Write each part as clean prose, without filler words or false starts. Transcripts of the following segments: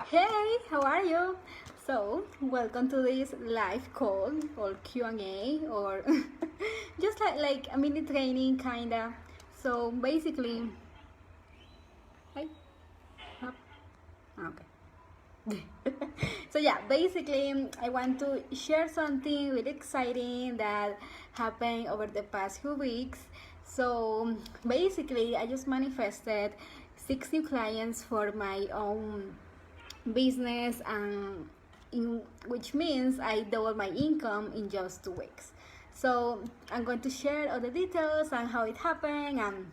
Hey, how are you? So, welcome to this live call or Q&A or just like a mini training kinda. So basically, hey, up. Okay. So yeah, basically I want to share something really exciting that happened over the past few weeks. So basically I just manifested 6 new clients for my own business, and which means I doubled my income in just 2 weeks. So I'm going to share all the details and how it happened and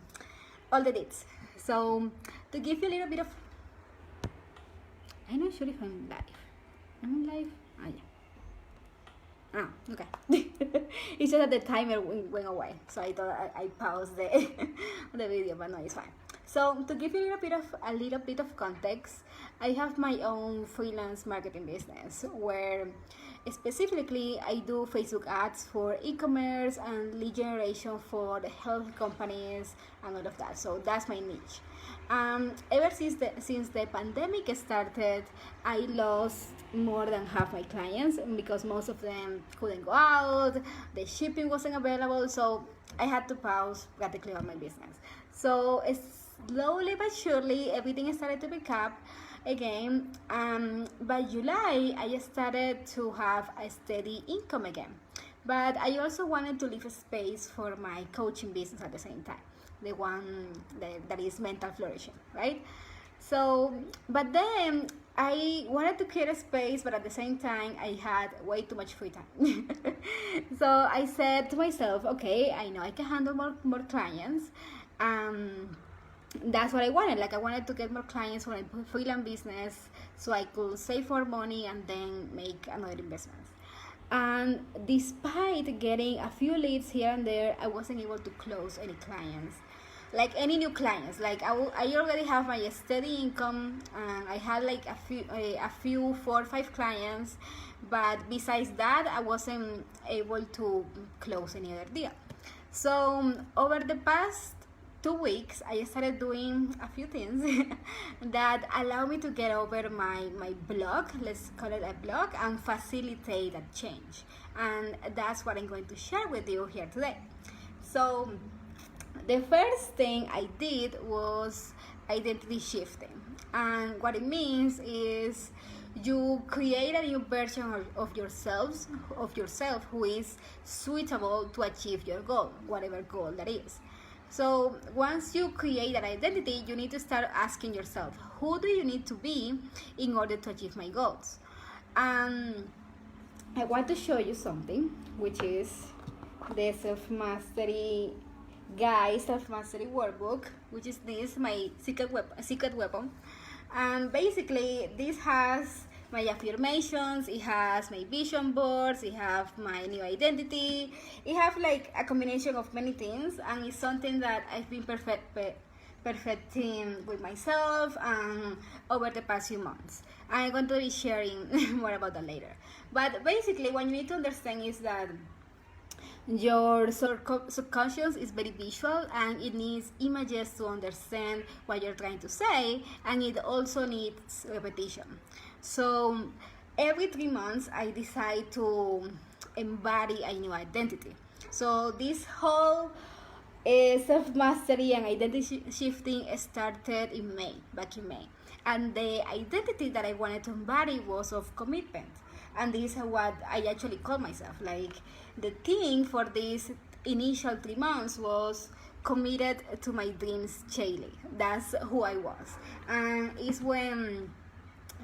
all the deets. So to give you a little bit of, I'm not sure if I'm live. I'm live. Ah, yeah. Okay. It's just that the timer went away, so I thought I paused the the video, but no, it's fine. So to give you a little bit of context, I have my own freelance marketing business where specifically I do Facebook ads for e-commerce and lead generation for the health companies and all of that. So that's my niche. Ever since the pandemic started, I lost more than half my clients because most of them couldn't go out, the shipping wasn't available, so I had to pause practically all my business. So slowly but surely, everything started to pick up again. By July, I started to have a steady income again. But I also wanted to leave a space for my coaching business at the same time, the one that is mental flourishing, right? So, but then I wanted to create a space, but at the same time, I had way too much free time. So I said to myself, okay, I know I can handle more clients. That's what I wanted. Like, I wanted to get more clients for my freelance business so I could save more money and then make another investment. And despite getting a few leads here and there, I wasn't able to close any clients, like any new clients. Like I already have my steady income, and I had like a few 4 or 5 clients, but besides that, I wasn't able to close any other deal. So over the past 2 weeks, I started doing a few things that allow me to get over my block, let's call it a block, and facilitate that change. And that's what I'm going to share with you here today. So the first thing I did was identity shifting. And what it means is you create a new version of yourself who is suitable to achieve your goal, whatever goal that is. So once you create that identity, you need to start asking yourself, who do you need to be in order to achieve my goals? And I want to show you something, which is the self-mastery self-mastery workbook, which is this, my secret weapon. And basically, this has my affirmations, it has my vision boards, it have my new identity, it have like a combination of many things, and it's something that I've been perfecting with myself over the past few months. I'm going to be sharing more about that later. But basically, what you need to understand is that your subconscious is very visual, and it needs images to understand what you're trying to say, and it also needs repetition. So every 3 months, I decide to embody a new identity. So this whole self-mastery and identity shifting started back in May. And the identity that I wanted to embody was of commitment. And this is what I actually call myself. Like, the thing for these initial 3 months was committed to my dreams, Shaylee. That's who I was. And it's when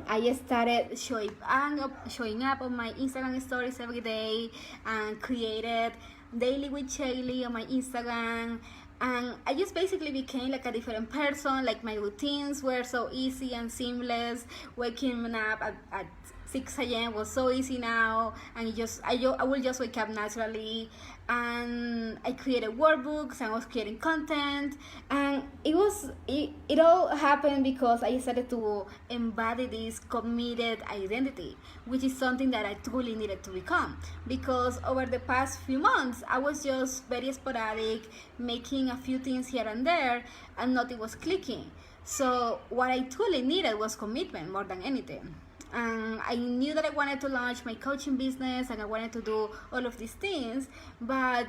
I started showing up on my Instagram stories every day, and created Daily with Shaylee on my Instagram. And I just basically became like a different person. Like, my routines were so easy and seamless. Waking up at 6 a.m. was so easy now, and I will just wake up naturally. And I created workbooks, and I was creating content, and it all happened because I started to embody this committed identity, which is something that I truly needed to become. Because over the past few months, I was just very sporadic, making a few things here and there, and nothing was clicking. So what I truly needed was commitment more than anything. And I knew that I wanted to launch my coaching business and I wanted to do all of these things, but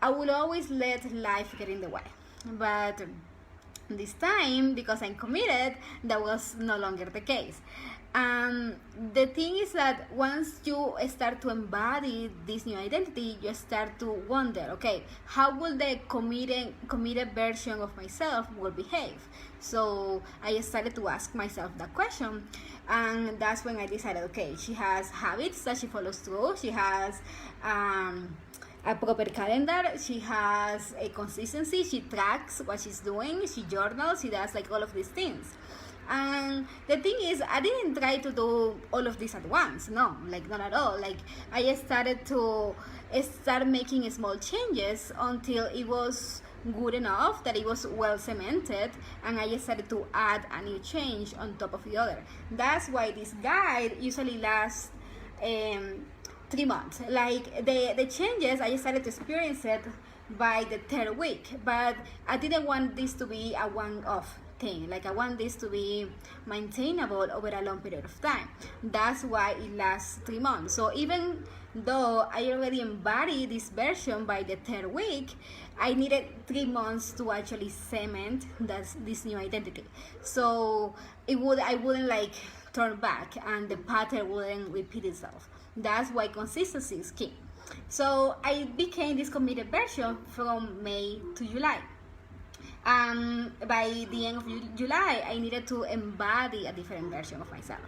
I would always let life get in the way. But this time, because I'm committed, that was no longer the case. The thing is that once you start to embody this new identity, you start to wonder, okay, how will the committed version of myself will behave? So I started to ask myself that question, and that's when I decided, okay, she has habits that she follows through. She has a proper calendar. She has a consistency. She tracks what she's doing. She journals. She does like all of these things. And the thing is, I didn't try to do all of this at once. No, like not at all. Like I started to start making small changes until it was good enough that it was well cemented, and I started to add a new change on top of the other. That's why this guide usually lasts 3 months. Like the changes, I started to experience it by the third week, but I didn't want this to be a one-off thing. Like I want this to be maintainable over a long period of time. That's why it lasts 3 months. So even though I already embodied this version by the third week, I needed 3 months to actually cement this new identity. So I wouldn't like turn back, and the pattern wouldn't repeat itself. That's why consistency is key. So I became this committed version from May to July. By the end of July, I needed to embody a different version of myself.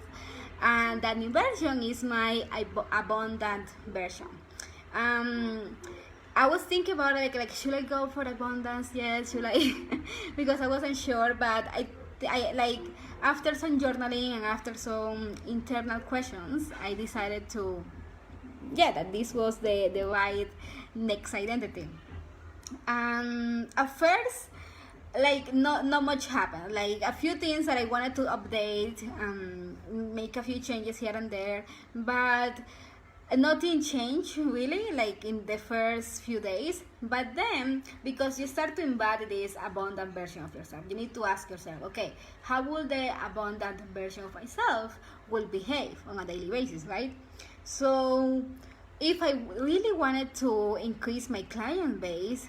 And that new version is my abundant version. I was thinking about it, like should I go for abundance? Yes, should I? Because I wasn't sure, but I like after some journaling and after some internal questions, I decided to, that this was the right next identity. At first, like not much happened. Like a few things that I wanted to update, make a few changes here and there, but nothing changed really, like in the first few days. But then, because you start to embody this abundant version of yourself, you need to ask yourself, okay, how will the abundant version of myself will behave on a daily basis, right? So if I really wanted to increase my client base,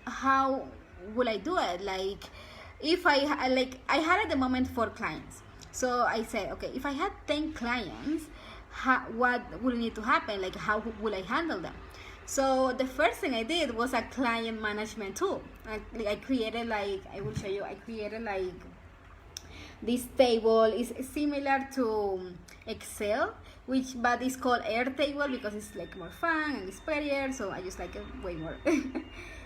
how will I do it? Like if I had at the moment 4 clients, so I said, okay, if I had 10 clients, what will need to happen? Like how will I handle them? So the first thing I did was a client management tool. I created, like I will show you, I created like this table. Is similar to Excel, but it's called Airtable because it's like more fun and it's prettier, so I just like it way more.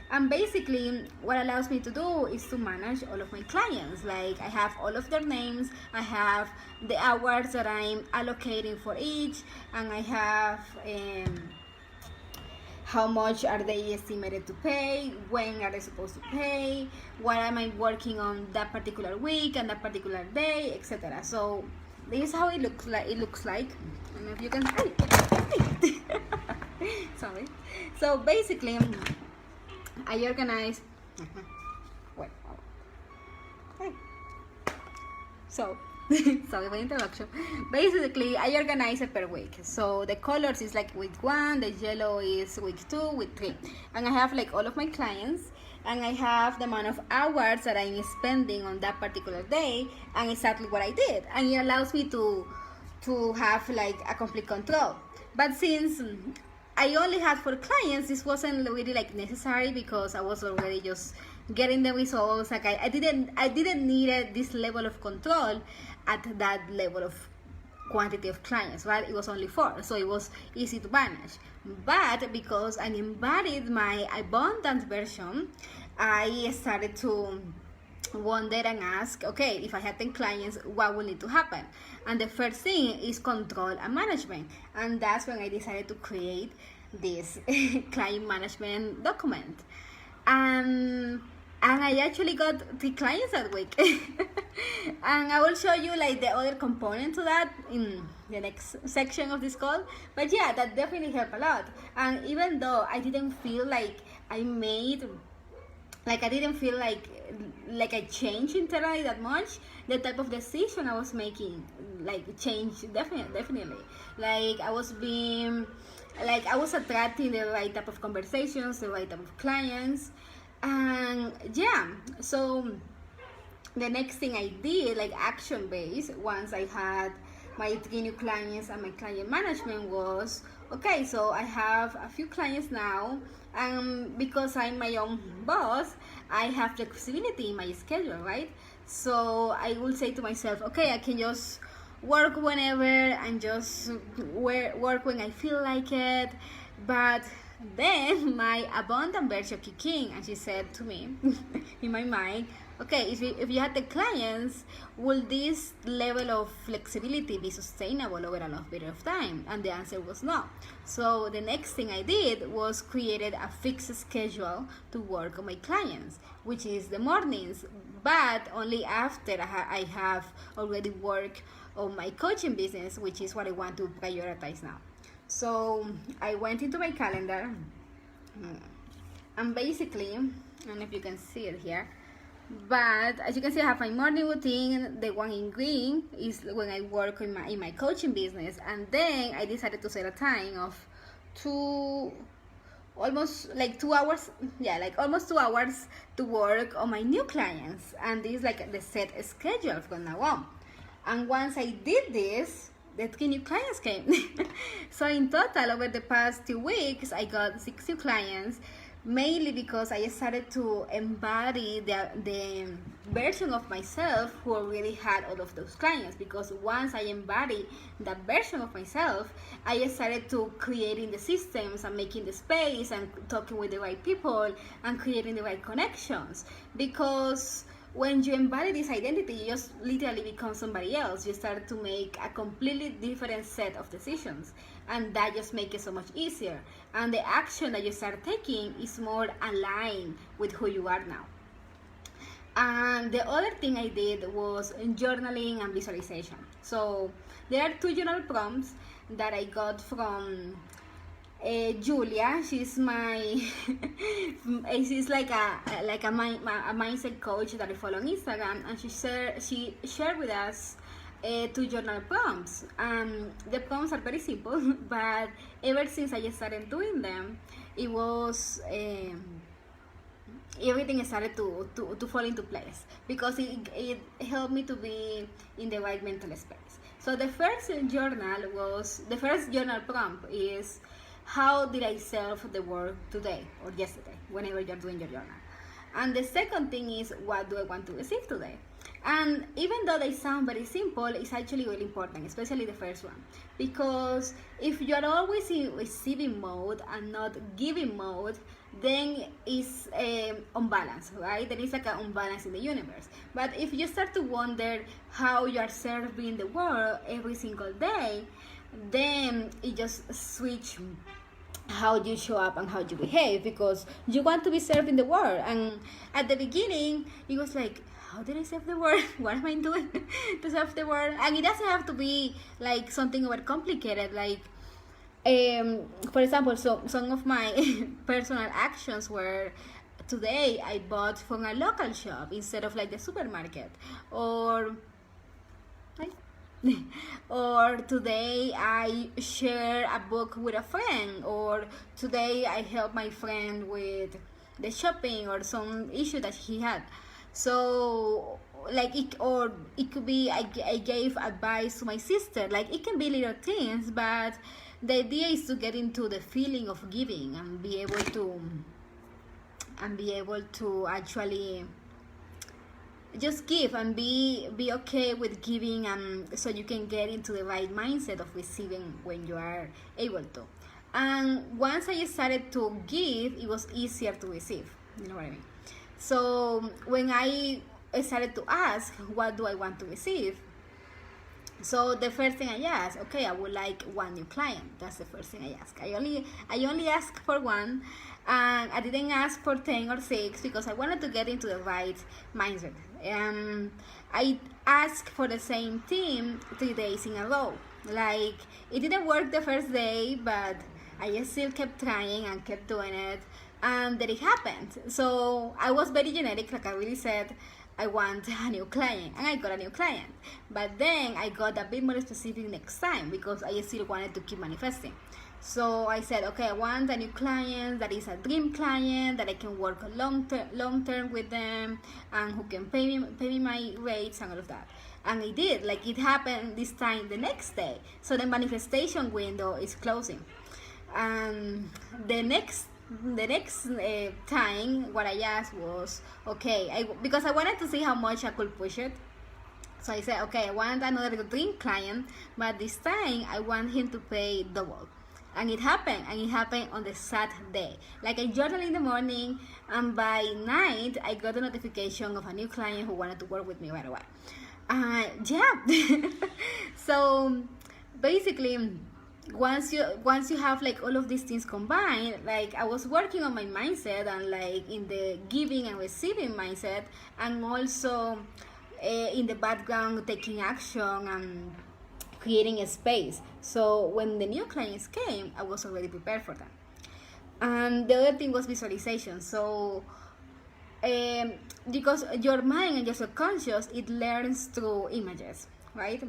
And basically what allows me to do is to manage all of my clients. Like I have all of their names, I have the hours that I'm allocating for each, and I have how much are they estimated to pay, when are they supposed to pay, what am I working on that particular week and that particular day, etc. So this is how it looks like. I don't know if you can see. Sorry. So basically I organize. Wait. Hey. So, sorry for the interruption. Basically, I organize it per week. So the colors is like week 1, the yellow is week 2, week 3, and I have like all of my clients, and I have the amount of hours that I'm spending on that particular day, and exactly what I did, and it allows me to have like a complete control. But since I only had 4 clients, this wasn't really like necessary because I was already just getting the results. Like I didn't need this level of control at that level of quantity of clients, right? It was only 4, so it was easy to manage. But because I embodied my abundant version, I started to wonder and ask, okay, if I had 10 clients, what will need to happen? And the first thing is control and management, and that's when I decided to create this client management document. And I actually got 3 clients that week. And I will show you like the other component to that in the next section of this call. But yeah, that definitely helped a lot. And even though I didn't feel like I didn't feel like like I changed internally that much, the type of decision I was making like changed definitely. Like I was attracting the right type of conversations, the right type of clients, and yeah. So the next thing I did, like action based, once I had my 3 new clients and my client management, was okay. So I have a few clients now, and because I'm my own boss, I have flexibility in my schedule, right? So I will say to myself, okay, I can just work whenever and just work when I feel like it. But then my abundant version kicked in, and she said to me in my mind, okay, if you had the clients, will this level of flexibility be sustainable over a long period of time? And the answer was no. So the next thing I did was created a fixed schedule to work on my clients, which is the mornings, but only after I have already worked on my coaching business, which is what I want to prioritize now. So I went into my calendar, and basically, I don't know if you can see it here, but as you can see, I have my morning routine. The one in green is when I work in my coaching business, and then I decided to set a time of almost like 2 hours, yeah, like almost 2 hours to work on my new clients. And this is like the set schedule from now on. And once I did this, the 3 new clients came. So in total, over the past 2 weeks, I got 6 new clients, mainly because I started to embody the version of myself who already had all of those clients. Because once I embody that version of myself, I started to creating the systems and making the space and talking with the right people and creating the right connections. Because when you embody this identity, you just literally become somebody else. You start to make a completely different set of decisions, and that just makes it so much easier. And the action that you start taking is more aligned with who you are now. And the other thing I did was journaling and visualization. So there are 2 journal prompts that I got from Julia. She's my she's like a mindset coach that I follow on Instagram, and she shared with us 2 journal prompts. The prompts are very simple, but ever since I started doing them, it was everything started to fall into place, because it helped me to be in the right mental space. So the first journal prompt is, how did I serve the world today or yesterday, whenever you're doing your journal? And the second thing is, what do I want to receive today? And even though they sound very simple, it's actually really important, especially the first one. Because if you're always in receiving mode and not giving mode, then it's unbalanced, right? There is like an unbalance in the universe. But if you start to wonder how you're serving the world every single day, then it just switch how you show up and how you behave, because you want to be serving the world. And at the beginning, it was like, how did I serve the world? What am I doing to serve the world? And it doesn't have to be like something overcomplicated. Like, for example, so some of my personal actions were, today I bought from a local shop instead of like the supermarket, or or today I share a book with a friend, or today I help my friend with the shopping or some issue that he had. So like it could be I gave advice to my sister. Like, it can be little things, but the idea is to get into the feeling of giving and be able to actually just give and be okay with giving, so you can get into the right mindset of receiving when you are able to. And once I started to give, it was easier to receive, you know what I mean? So when I started to ask, what do I want to receive? So the first thing I asked, okay, I would like 1 new client. That's the first thing I asked. I only asked for 1, and I didn't ask for 10 or 6 because I wanted to get into the right mindset. I asked for the same thing 3 days in a row. Like, it didn't work the first day, but I still kept trying and kept doing it. and then it happened. So I was very generic, like I really said, I want a new client, and I got a new client. But then I got a bit more specific next time because I still wanted to keep manifesting. So I said, okay, I want a new client that is a dream client that I can work long term with them, and who can pay me my rates and all of that. And it did, like it happened this time the next day. So the manifestation window is closing. And the next time, what I asked was, okay, because I wanted to see how much I could push it. So I said, okay, I want another dream client, but this time I want him to pay double. And it happened on the Saturday. Like I journaled in the morning, and by night I got a notification of a new client who wanted to work with me right away. Yeah. So basically, once you have like all of these things combined, like I was working on my mindset and like in the giving and receiving mindset, and also in the background taking action and creating a space. So when the new clients came, I was already prepared for them. And the other thing was visualization. So because your mind and your subconscious, it learns through images, right?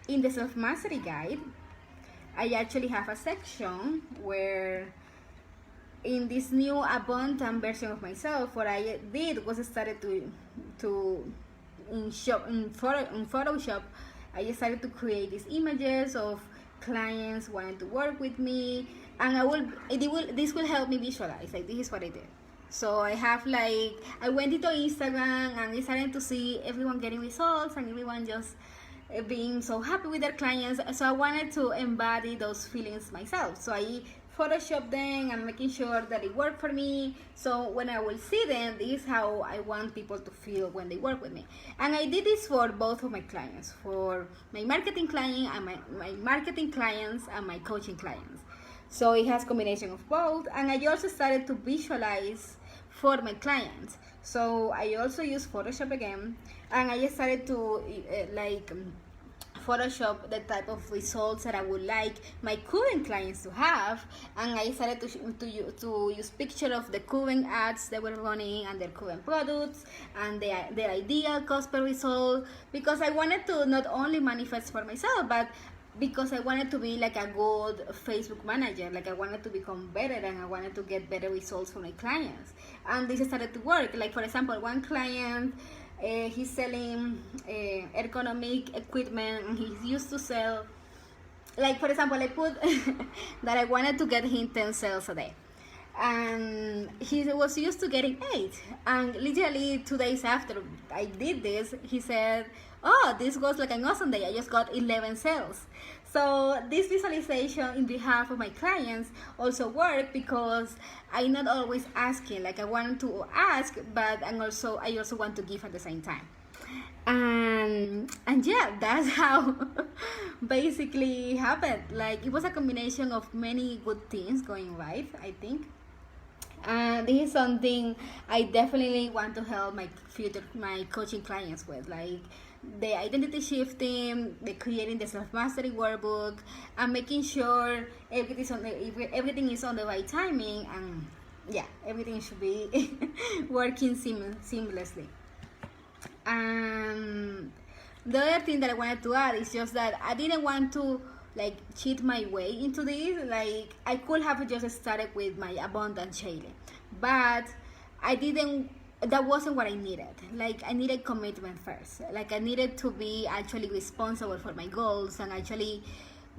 In the self-mastery guide, I actually have a section where in this new abundant version of myself, what I did was started to in Photoshop, I started to create these images of clients wanting to work with me, and this will help me visualize, like this is what I did. So I have like, I went into Instagram and I started to see everyone getting results and everyone just being so happy with their clients. So I wanted to embody those feelings myself. So I Photoshop them and making sure that it worked for me. So when I will see them, this is how I want people to feel when they work with me. And I did this for both of my clients, for my marketing client and my marketing clients and my coaching clients. So it has combination of both. And I also started to visualize for my clients. So I also use Photoshop again, and I started to Photoshop the type of results that I would like my current clients to have, and I started to use picture of the current ads they were running and their current products and their ideal cost per result, because I wanted to not only manifest for myself, but because I wanted to be like a good Facebook manager. Like I wanted to become better and I wanted to get better results for my clients, and this started to work. Like for example, one client, he's selling ergonomic equipment, and he used to sell, like for example, I put that I wanted to get him 10 sales a day, and he was used to getting 8, and literally 2 days after I did this, he said, oh, this was like an awesome day, I just got 11 sales. So this visualization in behalf of my clients also work, because I'm not always asking, like I want to ask, but I also want to give at the same time. And yeah, that's how basically happened. Like it was a combination of many good things going right, I think. And this is something I definitely want to help my coaching clients with, like the identity shifting, the creating the self-mastery workbook, and making sure everything is on the right timing, and yeah, everything should be working seamlessly. And the other thing that I wanted to add is just that I didn't want to like cheat my way into this. Like I could have just started with my abundant Shaylee, but I didn't. That wasn't what I needed. Like I needed commitment first. Like I needed to be actually responsible for my goals and actually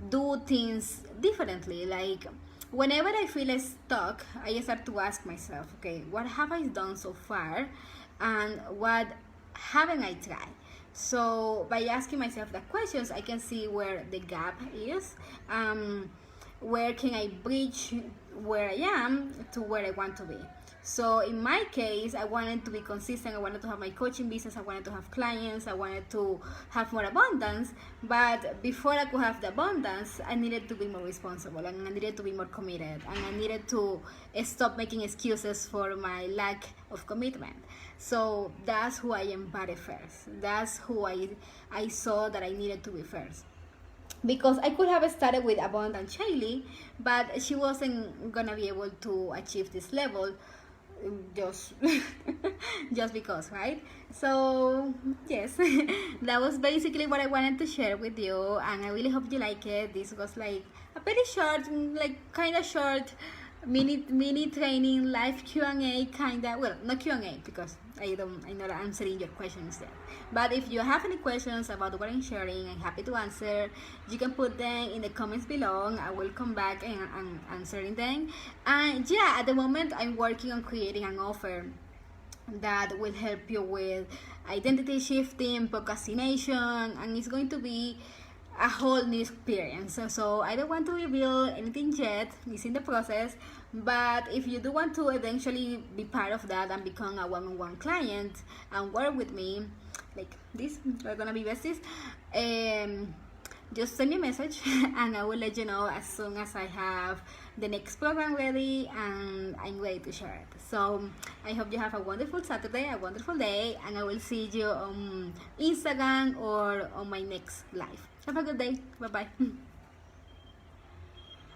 do things differently. Like whenever I feel stuck, I start to ask myself, okay, what have I done so far, and what haven't I tried? So by asking myself the questions, I can see where the gap is. Where can I bridge where I am to where I want to be? So in my case, I wanted to be consistent. I wanted to have my coaching business. I wanted to have clients. I wanted to have more abundance. But before I could have the abundance, I needed to be more responsible, and I needed to be more committed, and I needed to stop making excuses for my lack of commitment. So that's who I embodied first. That's who I saw that I needed to be first. because I could have started with Abundant Shaylee, but she wasn't gonna be able to achieve this level just just because, right? So yes, that was basically what I wanted to share with you, and I really hope you like it. This was like a very short, like kind of short mini training live Q&A, kind of, well, not Q&A because I'm not answering your questions yet, but if you have any questions about what I'm sharing, I'm happy to answer. You can put them in the comments below. I will come back and answering them. And yeah, at the moment I'm working on creating an offer that will help you with identity shifting, procrastination, and it's going to be a whole new experience. So I don't want to reveal anything yet, it's in the process. But if you do want to eventually be part of that and become a one-on-one client and work with me, like this, we're gonna be besties. Just send me a message and I will let you know as soon as I have the next program ready and I'm ready to share it. So I hope you have a wonderful Saturday, a wonderful day, and I will see you on Instagram or on my next live. Have a good day. Bye bye.